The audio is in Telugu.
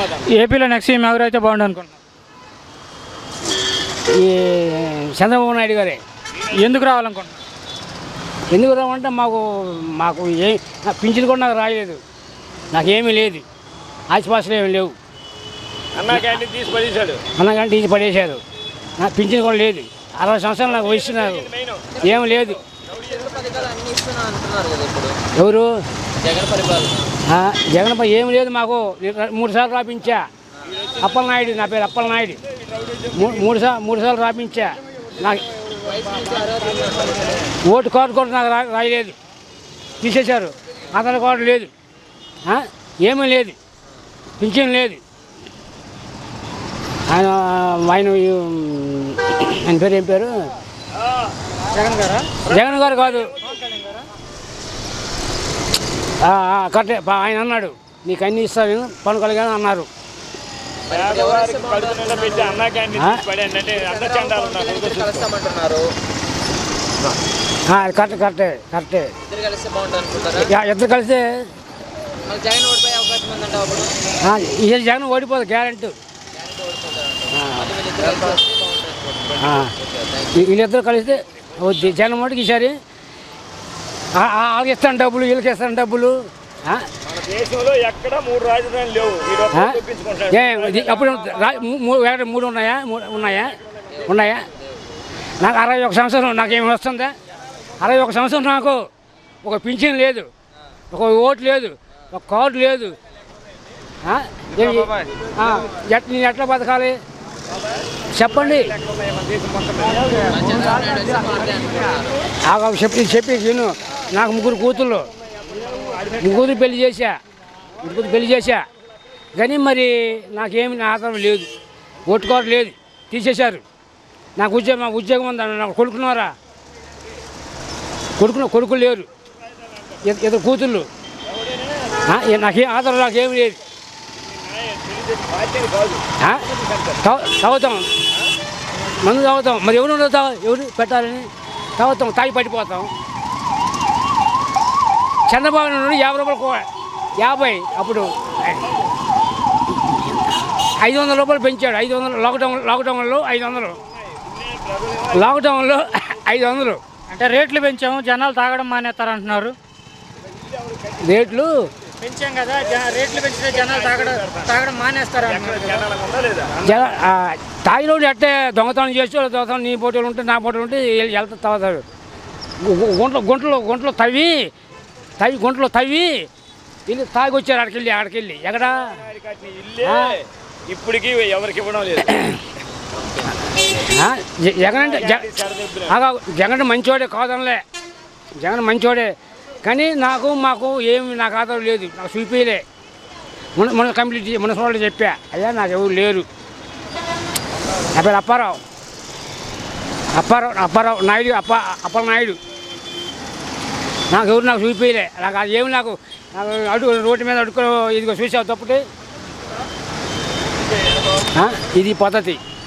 సమాధానం. ఏపీలో నెక్స్ట్ సీఎం ఎవరైతే బాగుండు అనుకుంటున్నారు? ఈ చంద్రబాబు నాయుడు గారే. ఎందుకు రావాలనుకుంటున్నారు? ఎందుకు రావంటే మాకు మాకు నాకు పింఛన్ కూడా నాకు రాయలేదు, నాకేమీ లేదు, ఆశపాసలు ఏమి లేవు. అన్నా క్యాంటీన్ తీసి పడేశాడు. అన్నగంటే తీసి పడేశారు, నాకు పింఛన్ కూడా లేదు. 60 సంవత్సరాలు నాకు వయసు, నాకు ఏమి లేదు. ఎవరు జగన్ ఏమి లేదు మాకు. 3 సార్లు రాపించా. అప్పలనాయుడు, నా పేరు అప్పలనాయుడు. 3 సార్లు రాపించా. నాకు ఓటు కార్డు కూడా నాకు రాయలేదు, తీసేశారు. ఆధార్ కార్డు లేదు, ఏమీ లేదు, పింఛన్ లేదు. ఆయన పేరు ఏం పేరు? జగన్ గారు కాదు, కరెక్టే. ఆయన అన్నాడు నీకు అన్ని ఇస్తాను పన్ను కలిగాను అన్నారు. కరెక్టే. ఇద్దరు కలిస్తే జగన్ ఓడిపోదు గ్యారెంటీ. వీళ్ళిద్దరు కలిస్తే జగన్ మటుకు ఈసారి వాళ్ళకి ఇస్తాను డబ్బులు, వీళ్ళకి ఇస్తాను డబ్బులు. అప్పుడు 3 ఉన్నాయా? నాకు 61 సంవత్సరం, నాకేమి వస్తుందా? 61 సంవత్సరం నాకు ఒక పింఛన్ లేదు, ఒక ఓటు లేదు, ఒక కార్డు లేదు. నేను ఎట్లా బతకాలి చెప్పండి? చెప్పి నేను నాకు 3 కూతుళ్ళు, 3 పెళ్లి చేశా కానీ మరి నాకేమి నా ఆధారం లేదు, ఓటు కార్డు లేదు, తీసేశారు. నాకు ఉద్యోగం ఉందన్న, నాకు కొడుకున్నారా? కొడుకులు లేరు, ఇద్దరు కూతుళ్ళు. నాకేం ఆధారం, నాకేమి లేదు. తాగుతాం, మందు తాగుతాం. మరి ఎవరు ఎవరు పెట్టాలని తాగుతాం, తాగి పడిపోతాం. చంద్రబాబు నాయుడు 50 రూపాయలు 50, అప్పుడు 500 రూపాయలు పెంచాడు. 500 లాక్డౌన్లో 500 అంటే రేట్లు పెంచాము, జనాలు తాగడం మానేస్తారంటున్నారు. రేట్లు పెంచాం కదా, రేట్లు పెంచితే జనాలు తాగడం మానేస్తారు. తాగినోడు అట్టే దొంగతనం చేసి దొంగతనం, నీ పోటీలు ఉంటే నా పోటీలు ఉంటే వెళ్తా తాగుతాడు. గుంటలు తవ్వి వీళ్ళు తాగి వచ్చారు. ఆడికెళ్ళి ఎక్కడ ఇప్పటికీ ఎవరికి ఇవ్వడం లేదు. జగన్ మంచోడే కాదనలే, జగన్ మంచోడే కానీ మాకు ఏమి నాకు ఆధారం లేదు, నాకు చూపిలే. మన కంప్లీట్ మున్సిపాలిటీ చెప్పా, అయ్యా నాకు ఎవరు లేరు. నా పేరు అప్పారావు నాయుడు, అప్పలనాయుడు. నాకు చూపిలే, నాకు అది ఏమి నాకు రోడ్డు మీద అడుక్కో ఇదిగో చూసావు తప్పుటి. ఇది పద్ధతి.